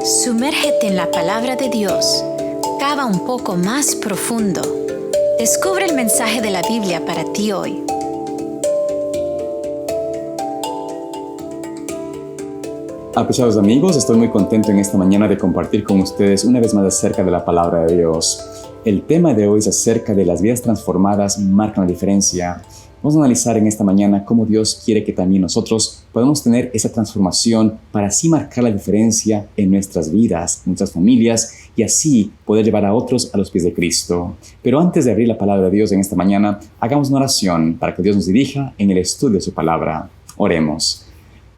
Sumérgete en la palabra de Dios. Cava un poco más profundo. Descubre el mensaje de la Biblia para ti hoy. Apreciados amigos, estoy muy contento en esta mañana de compartir con ustedes una vez más acerca de la palabra de Dios. El tema de hoy es acerca de las vidas transformadas marcan la diferencia. Vamos a analizar en esta mañana cómo Dios quiere que también nosotros podamos tener esa transformación para así marcar la diferencia en nuestras vidas, en nuestras familias y así poder llevar a otros a los pies de Cristo. Pero antes de abrir la palabra de Dios en esta mañana, hagamos una oración para que Dios nos dirija en el estudio de su palabra. Oremos.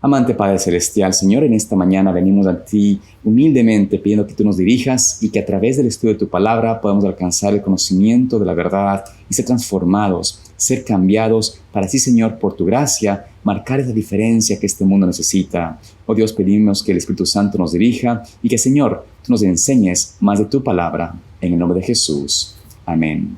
Amante Padre Celestial, Señor, en esta mañana venimos a ti humildemente pidiendo que tú nos dirijas y que a través del estudio de tu palabra podamos alcanzar el conocimiento de la verdad y ser transformados, ser cambiados para así, Señor, por tu gracia, marcar esa diferencia que este mundo necesita. Oh Dios, pedimos que el Espíritu Santo nos dirija y que, Señor, tú nos enseñes más de tu palabra. En el nombre de Jesús. Amén.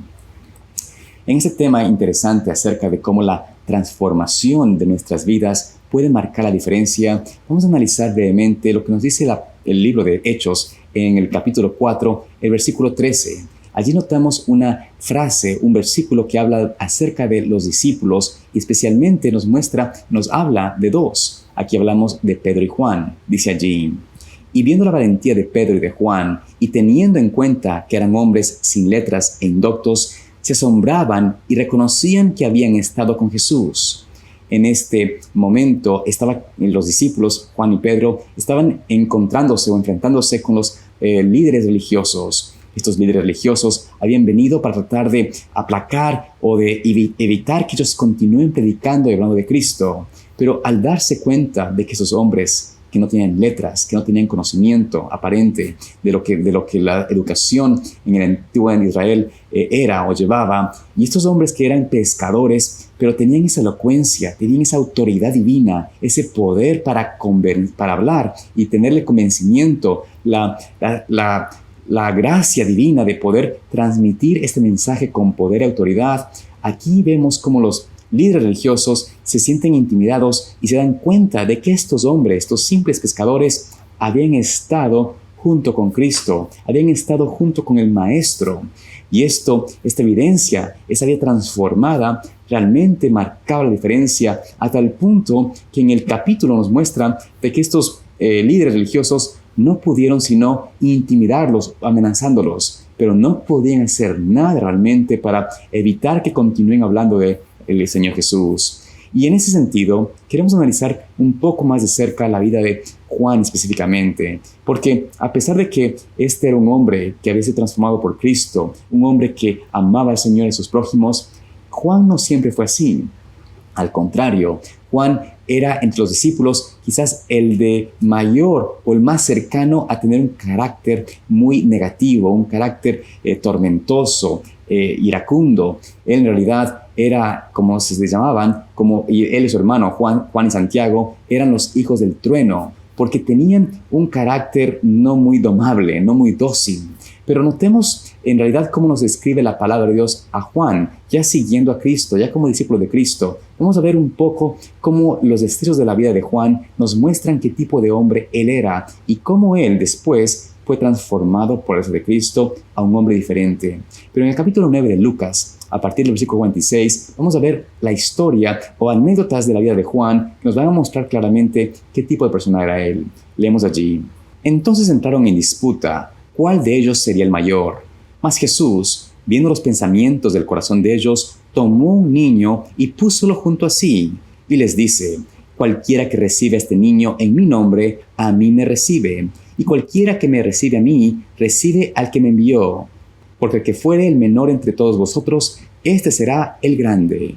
En este tema interesante acerca de cómo la transformación de nuestras vidas puede marcar la diferencia, vamos a analizar brevemente lo que nos dice el libro de Hechos en el capítulo 4, el versículo 13. Allí notamos una frase, un versículo que habla acerca de los discípulos y especialmente nos habla de dos. Aquí hablamos de Pedro y Juan. Dice allí: y viendo la valentía de Pedro y de Juan, y teniendo en cuenta que eran hombres sin letras e indoctos, se asombraban y reconocían que habían estado con Jesús. En este momento los discípulos, Juan y Pedro, estaban encontrándose o enfrentándose con los líderes religiosos. Estos líderes religiosos habían venido para tratar de aplacar o de evitar que ellos continúen predicando y hablando de Cristo. Pero al darse cuenta de que esos hombres que no tenían letras, que no tenían conocimiento aparente de lo que la educación en el antiguo Israel era o llevaba, y estos hombres que eran pescadores, pero tenían esa elocuencia, tenían esa autoridad divina, ese poder para hablar y tenerle convencimiento, la gracia divina de poder transmitir este mensaje con poder y autoridad. Aquí vemos cómo los líderes religiosos se sienten intimidados y se dan cuenta de que estos hombres, estos simples pescadores, habían estado junto con Cristo, habían estado junto con el Maestro. Y esta evidencia, esa vida transformada, realmente marcaba la diferencia a tal punto que en el capítulo nos muestra de que estos líderes religiosos no pudieron sino intimidarlos, amenazándolos, pero no podían hacer nada realmente para evitar que continúen hablando de el Señor Jesús. Y en ese sentido, queremos analizar un poco más de cerca la vida de Juan específicamente, porque a pesar de que este era un hombre que había sido transformado por Cristo, un hombre que amaba al Señor y a sus prójimos, Juan no siempre fue así. Al contrario, Juan era entre los discípulos quizás el de mayor o el más cercano a tener un carácter muy negativo, un carácter tormentoso, iracundo. Él en realidad era, como se les llamaban, y él y su hermano Juan y Santiago eran los hijos del trueno, porque tenían un carácter no muy domable, no muy dócil. Pero notemos en realidad cómo nos describe la palabra de Dios a Juan, ya siguiendo a Cristo, ya como discípulo de Cristo. Vamos a ver un poco cómo los destellos de la vida de Juan nos muestran qué tipo de hombre él era y cómo él después fue transformado por eso de Cristo a un hombre diferente. Pero en el capítulo 9 de Lucas, a partir del versículo 26, vamos a ver la historia o anécdotas de la vida de Juan que nos van a mostrar claramente qué tipo de persona era él. Leemos allí: entonces entraron en disputa, ¿cuál de ellos sería el mayor? Mas Jesús, viendo los pensamientos del corazón de ellos, tomó un niño y púsolo junto a sí, y les dice: cualquiera que recibe a este niño en mi nombre, a mí me recibe, y cualquiera que me recibe a mí, recibe al que me envió. Porque el que fuere el menor entre todos vosotros, este será el grande.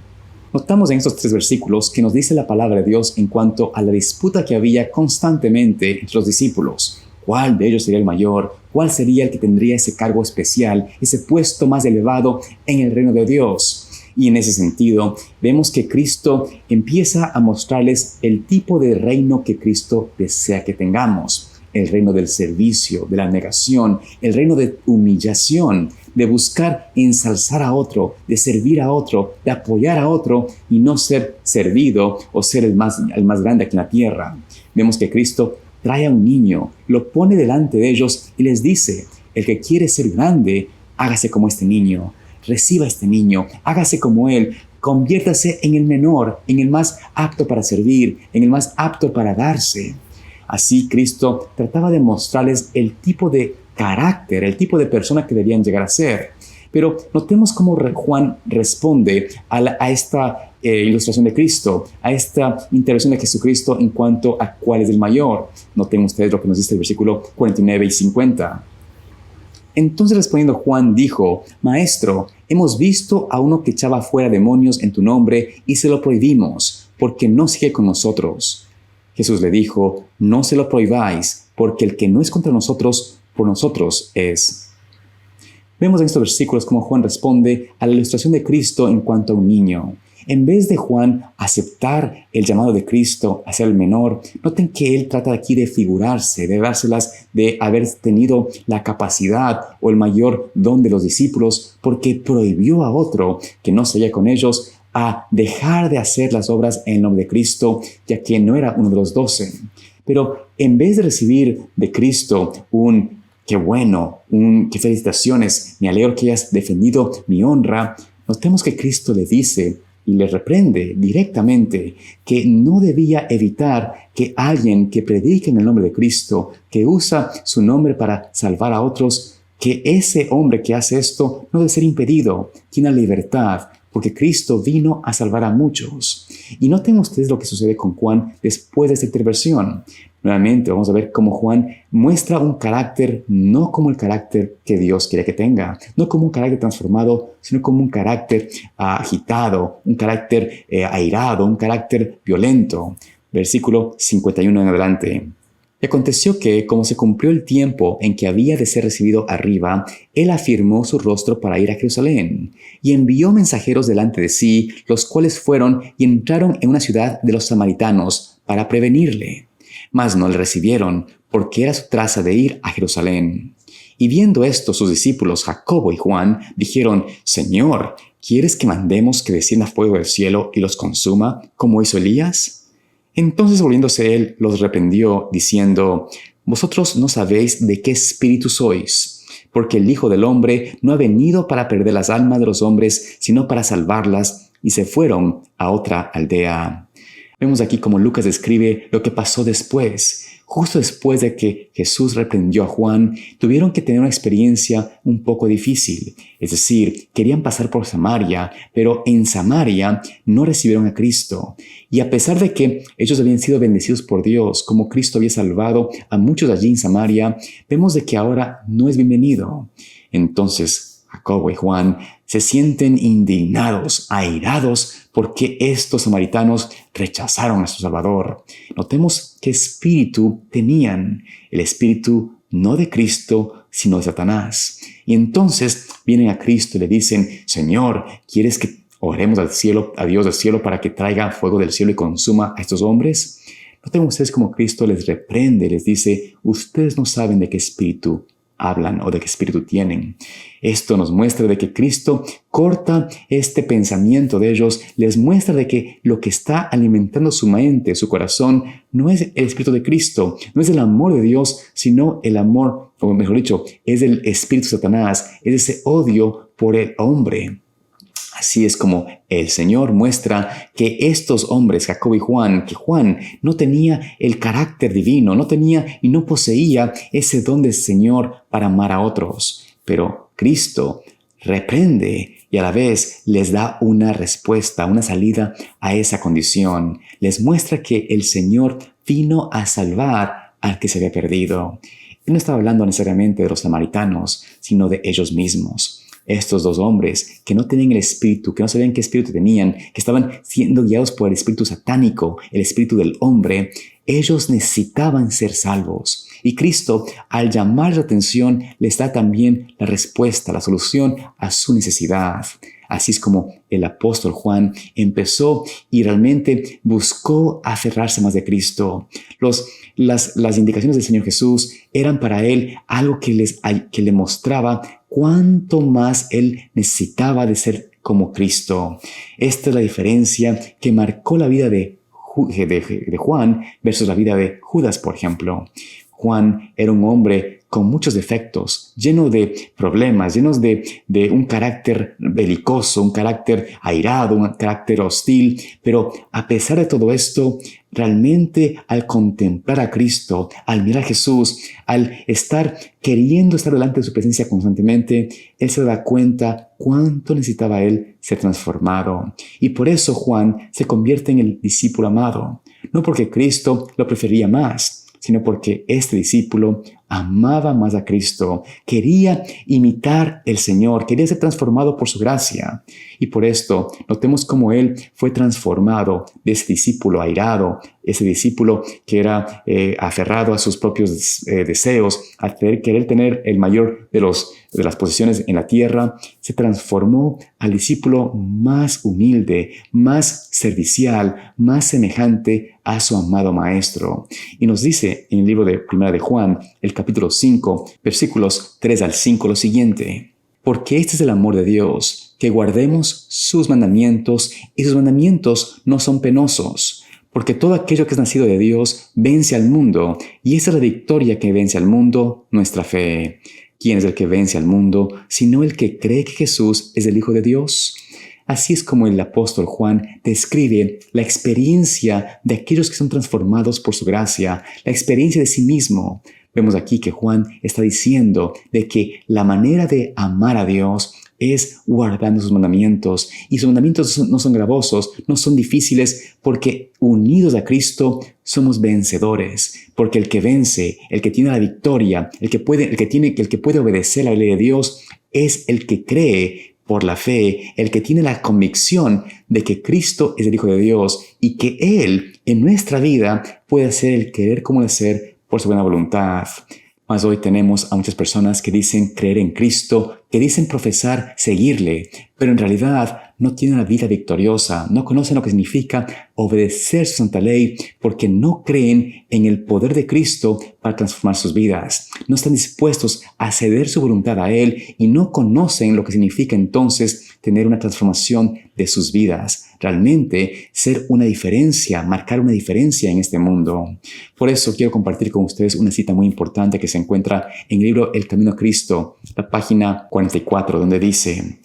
Notamos en estos 3 versículos que nos dice la palabra de Dios en cuanto a la disputa que había constantemente entre los discípulos. ¿Cuál de ellos sería el mayor? ¿Cuál sería el que tendría ese cargo especial, ese puesto más elevado en el reino de Dios? Y en ese sentido, vemos que Cristo empieza a mostrarles el tipo de reino que Cristo desea que tengamos. El reino del servicio, de la negación, el reino de humillación, de buscar ensalzar a otro, de servir a otro, de apoyar a otro y no ser servido o ser el más grande aquí en la tierra. Vemos que Cristo trae a un niño, lo pone delante de ellos y les dice: el que quiere ser grande, hágase como este niño, reciba a este niño, hágase como él, conviértase en el menor, en el más apto para servir, en el más apto para darse. Así Cristo trataba de mostrarles el tipo de carácter, el tipo de persona que debían llegar a ser. Pero notemos cómo Juan responde a esta ilustración de Cristo, a esta intervención de Jesucristo en cuanto a cuál es el mayor. Noten ustedes lo que nos dice el versículo 49 y 50. Entonces respondiendo Juan dijo: Maestro, hemos visto a uno que echaba fuera demonios en tu nombre y se lo prohibimos, porque no sigue con nosotros. Jesús le dijo: No se lo prohibáis, porque el que no es contra nosotros, por nosotros es. Vemos en estos versículos cómo Juan responde a la ilustración de Cristo en cuanto a un niño. En vez de Juan aceptar el llamado de Cristo a ser el menor, noten que él trata aquí de figurarse, de dárselas de haber tenido la capacidad o el mayor don de los discípulos, porque prohibió a otro que no seguía con ellos a dejar de hacer las obras en nombre de Cristo, ya que no era uno de los 12. Pero en vez de recibir de Cristo un qué bueno, qué felicitaciones, me alegro que hayas defendido mi honra, notemos que Cristo le dice y le reprende directamente que no debía evitar que alguien que predique en el nombre de Cristo, que usa su nombre para salvar a otros, que ese hombre que hace esto no debe ser impedido, tiene libertad, porque Cristo vino a salvar a muchos. Y noten ustedes lo que sucede con Juan después de esta intervención. Nuevamente vamos a ver cómo Juan muestra un carácter no como el carácter que Dios quiere que tenga, no como un carácter transformado, sino como un carácter agitado, un carácter airado, un carácter violento. Versículo 51 en adelante. Y aconteció que, como se cumplió el tiempo en que había de ser recibido arriba, él afirmó su rostro para ir a Jerusalén, y envió mensajeros delante de sí, los cuales fueron y entraron en una ciudad de los samaritanos para prevenirle. Mas no le recibieron, porque era su traza de ir a Jerusalén. Y viendo esto, sus discípulos Jacobo y Juan dijeron: Señor, ¿quieres que mandemos que descienda fuego del cielo y los consuma, como hizo Elías? Entonces volviéndose él, los reprendió, diciendo: Vosotros no sabéis de qué espíritu sois, porque el Hijo del Hombre no ha venido para perder las almas de los hombres, sino para salvarlas. Y se fueron a otra aldea. Vemos aquí cómo Lucas describe lo que pasó después. Justo después de que Jesús reprendió a Juan, tuvieron que tener una experiencia un poco difícil. Es decir, querían pasar por Samaria, pero en Samaria no recibieron a Cristo. Y a pesar de que ellos habían sido bendecidos por Dios, como Cristo había salvado a muchos allí en Samaria, vemos de que ahora no es bienvenido. Entonces, Jacobo y Juan se sienten indignados, airados, porque estos samaritanos rechazaron a su Salvador. Notemos qué espíritu tenían, el espíritu no de Cristo, sino de Satanás. Y entonces vienen a Cristo y le dicen: Señor, ¿quieres que oremos al cielo, a Dios del cielo, para que traiga fuego del cielo y consuma a estos hombres? Noten ustedes cómo Cristo les reprende, les dice: ustedes no saben de qué espíritu hablan o de qué espíritu tienen. Esto nos muestra de que Cristo corta este pensamiento de ellos, les muestra de que lo que está alimentando su mente, su corazón, no es el espíritu de Cristo, no es el amor de Dios, sino el amor, o mejor dicho, es el espíritu de Satanás, es ese odio por el hombre. Así es como el Señor muestra que estos hombres, Jacobo y Juan, que Juan no tenía el carácter divino, no tenía y no poseía ese don del Señor para amar a otros. Pero Cristo reprende y a la vez les da una respuesta, una salida a esa condición. Les muestra que el Señor vino a salvar al que se había perdido. Él no estaba hablando necesariamente de los samaritanos, sino de ellos mismos. Estos dos hombres que no tenían el espíritu, que no sabían qué espíritu tenían, que estaban siendo guiados por el espíritu satánico, el espíritu del hombre, ellos necesitaban ser salvos. Y Cristo, al llamar la atención, les da también la respuesta, la solución a su necesidad. Así es como el apóstol Juan empezó y realmente buscó aferrarse más de Cristo. Las indicaciones del Señor Jesús eran para él algo que le mostraba cuánto más él necesitaba de ser como Cristo. Esta es la diferencia que marcó la vida de de Juan versus la vida de Judas, por ejemplo. Juan era un hombre con muchos defectos, lleno de problemas, llenos de un carácter belicoso, un carácter airado, un carácter hostil. Pero a pesar de todo esto, realmente al contemplar a Cristo, al mirar a Jesús, al queriendo estar delante de su presencia constantemente, él se da cuenta cuánto necesitaba él ser transformado. Y por eso Juan se convierte en el discípulo amado, no porque Cristo lo prefería más, sino porque este discípulo amaba más a Cristo, quería imitar el Señor, quería ser transformado por su gracia. Y por esto, notemos cómo él fue transformado de ese discípulo airado, ese discípulo que era aferrado a sus propios deseos, a querer tener el mayor de las posesiones en la tierra. Se transformó al discípulo más humilde, más servicial, más semejante a su amado Maestro. Y nos dice en el libro de Primera de Juan, el capítulo 5, versículos 3 al 5, lo siguiente: porque este es el amor de Dios, que guardemos sus mandamientos, y sus mandamientos no son penosos. Porque todo aquello que es nacido de Dios vence al mundo, y esa es la victoria que vence al mundo, nuestra fe. ¿Quién es el que vence al mundo, sino el que cree que Jesús es el Hijo de Dios? Así es como el apóstol Juan describe la experiencia de aquellos que son transformados por su gracia, la experiencia de sí mismo. Vemos aquí que Juan está diciendo de que la manera de amar a Dios es guardando sus mandamientos. Y sus mandamientos no son gravosos, no son difíciles, porque unidos a Cristo somos vencedores. Porque el que vence, el que tiene la victoria, el que puede obedecer la ley de Dios, es el que cree por la fe, el que tiene la convicción de que Cristo es el Hijo de Dios y que Él en nuestra vida puede hacer el querer como el hacer por su buena voluntad. Mas hoy tenemos a muchas personas que dicen creer en Cristo, que dicen profesar seguirle, pero en realidad no tienen una vida victoriosa, no conocen lo que significa obedecer su santa ley porque no creen en el poder de Cristo para transformar sus vidas. No están dispuestos a ceder su voluntad a Él y no conocen lo que significa entonces tener una transformación de sus vidas. Realmente ser una diferencia, marcar una diferencia en este mundo. Por eso quiero compartir con ustedes una cita muy importante que se encuentra en el libro El Camino a Cristo, la página 44, donde dice: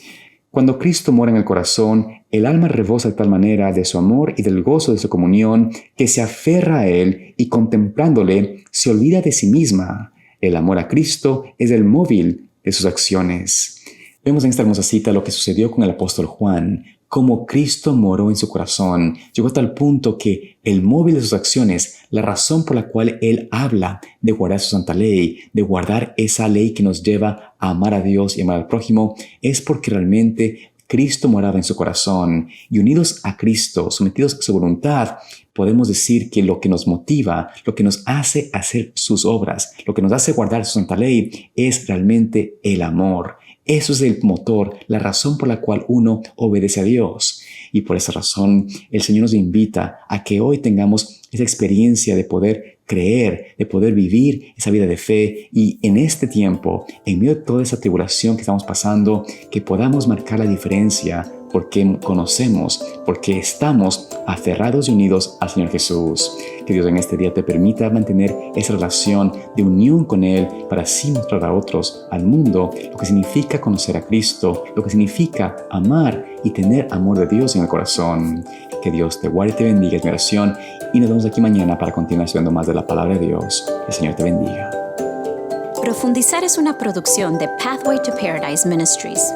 cuando Cristo mora en el corazón, el alma rebosa de tal manera de su amor y del gozo de su comunión que se aferra a Él y contemplándole se olvida de sí misma. El amor a Cristo es el móvil de sus acciones. Vemos en esta hermosa cita lo que sucedió con el apóstol Juan, cómo Cristo moró en su corazón. Llegó a tal punto que el móvil de sus acciones, la razón por la cual Él habla de guardar su santa ley, de guardar esa ley que nos lleva a amar a Dios y amar al prójimo, es porque realmente Cristo moraba en su corazón. Y unidos a Cristo, sometidos a su voluntad, podemos decir que lo que nos motiva, lo que nos hace hacer sus obras, lo que nos hace guardar su santa ley, es realmente el amor. Eso es el motor, la razón por la cual uno obedece a Dios. Y por esa razón, el Señor nos invita a que hoy tengamos esa experiencia de poder creer, de poder vivir esa vida de fe. Y en este tiempo, en medio de toda esa tribulación que estamos pasando, que podamos marcar la diferencia porque conocemos, porque estamos aferrados y unidos al Señor Jesús. Que Dios en este día te permita mantener esa relación de unión con Él para así mostrar a otros, al mundo, lo que significa conocer a Cristo, lo que significa amar y tener amor de Dios en el corazón. Que Dios te guarde y te bendiga, es mi oración, y nos vemos aquí mañana para continuar estudiando más de la palabra de Dios. El Señor te bendiga. Profundizar es una producción de Pathway to Paradise Ministries.